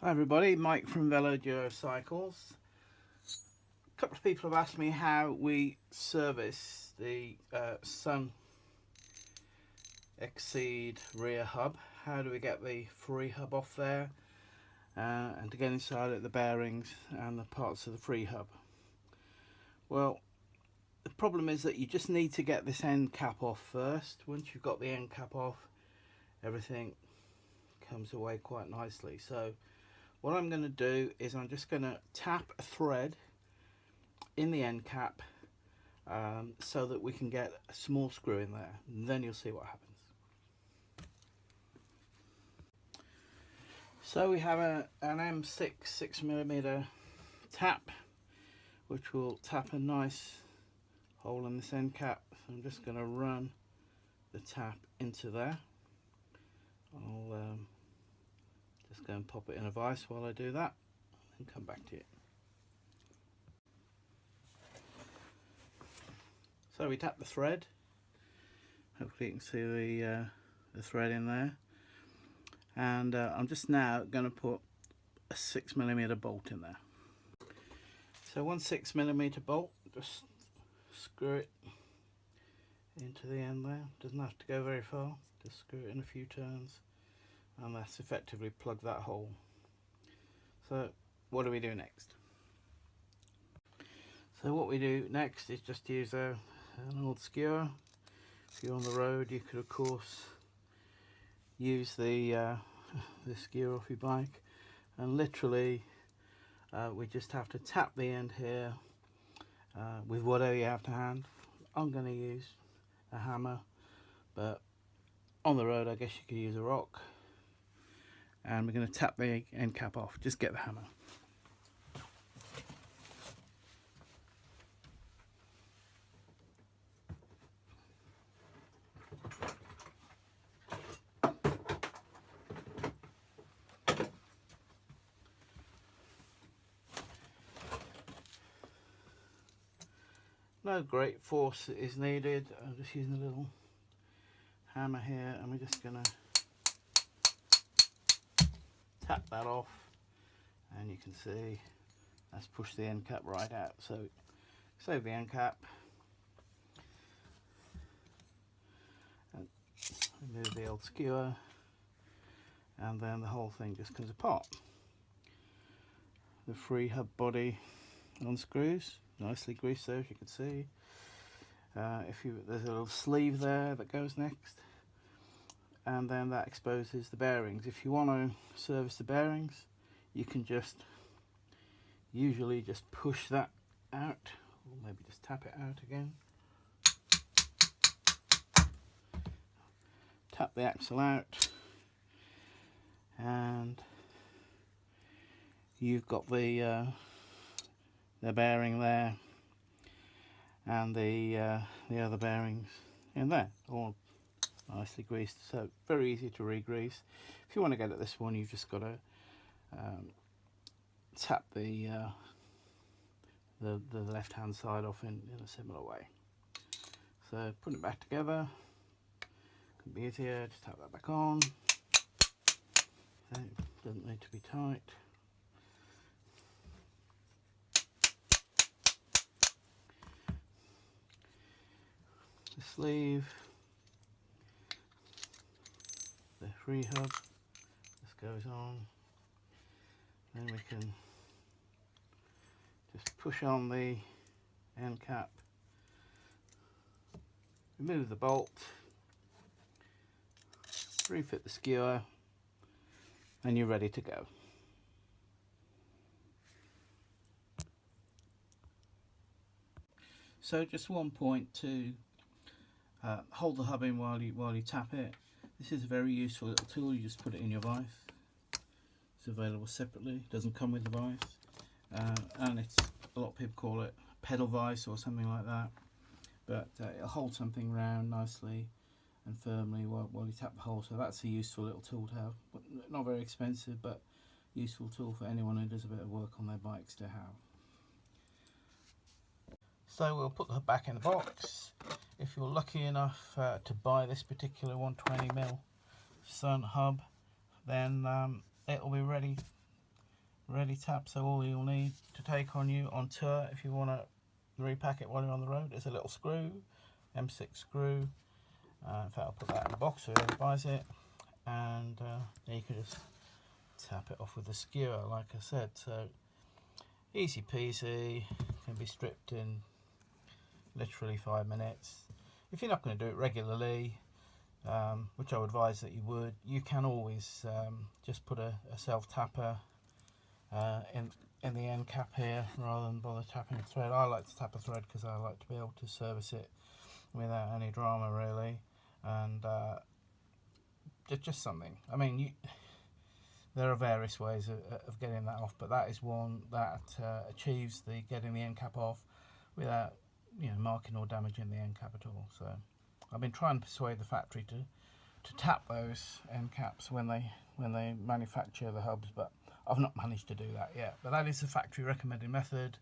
Hi everybody, Mike from Velo Cycles. A couple of people have asked me how we service the SunXCD rear hub. How do we get the free hub off there and to get inside it, the bearings and the parts of the free hub? Well, the problem is that you just need to get this end cap off first. Once you've got the end cap off, everything comes away quite nicely. So what I'm going to do is I'm just going to tap a thread in the end cap so that we can get a small screw in there, and then you'll see what happens. So we have an M6 6mm tap, which will tap a nice hole in this end cap. So I'm just going to run the tap into there. I'll just go and pop it in a vise while I do that and come back to you. So we tap the thread. Hopefully you can see the thread in there. And I'm just now going to put a 6mm bolt in there. So one 6mm bolt, just screw it into the end there. Doesn't have to go very far, just screw it in a few turns. And that's effectively plug that hole. So what do we do next? So what we do next is just use an old skewer. If you're on the road, you could of course use the skewer off your bike, and literally we just have to tap the end here with whatever you have to hand. I'm going to use a hammer, but on the road I guess you could use a rock. And we're going to tap the end cap off. Just get the hammer. No great force is needed. I'm just using a little hammer here, and we're just going to tap that off, and you can see that's pushed the end cap right out. So save the end cap and remove the old skewer, and then the whole thing just comes apart. The free hub body unscrews, nicely greased there, as you can see. There's a little sleeve there that goes next, and then that exposes the bearings. If you want to service the bearings, you can usually just push that out, or maybe just tap it out again. Tap the axle out, and you've got the bearing there, and the other bearings in there, all nicely greased. So very easy to re-grease. If you want to get at this one, you've just got to tap the left hand side off in a similar way. So put it back together, could be easier. Just tap that back on. So it doesn't need to be tight. The sleeve, the free hub, this goes on, then we can just push on the end cap, remove the bolt, refit the skewer, and you're ready to go. So just one point to hold the hub in while you tap it. This is a very useful little tool. You just put it in your vise. It's available separately. It doesn't come with the vise, and it's, a lot of people call it a pedal vise or something like that. But it'll hold something round nicely and firmly while you tap the hole. So that's a useful little tool to have. But not very expensive, but useful tool for anyone who does a bit of work on their bikes to have. So we'll put the hub back in the box. If you're lucky enough to buy this particular 120mm Sun hub, then it'll be ready ready taps are all you'll need to take on you on tour if you want to repack it while you're on the road. It's a little screw, M6 screw. In fact, I'll put that in the box so whoever buys it, and then you can just tap it off with the skewer, like I said. So easy peasy, can be stripped in literally 5 minutes. If you're not going to do it regularly, which I would advise that you would, you can always just put a self tapper in the end cap here rather than bother tapping a thread. I like to tap a thread because I like to be able to service it without any drama really, and just something. I mean, there are various ways of getting that off, but that is one that achieves the getting the end cap off without marking or damaging the end cap at all. So I've been trying to persuade the factory to tap those end caps when they manufacture the hubs, but I've not managed to do that yet. But that is the factory recommended method.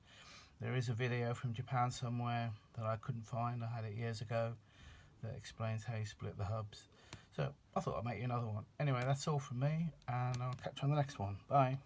There is a video from Japan somewhere that I couldn't find, I had it years ago, that explains how you split the hubs. So I thought I'd make you another one. Anyway, that's all from me, and I'll catch you on the next one. Bye.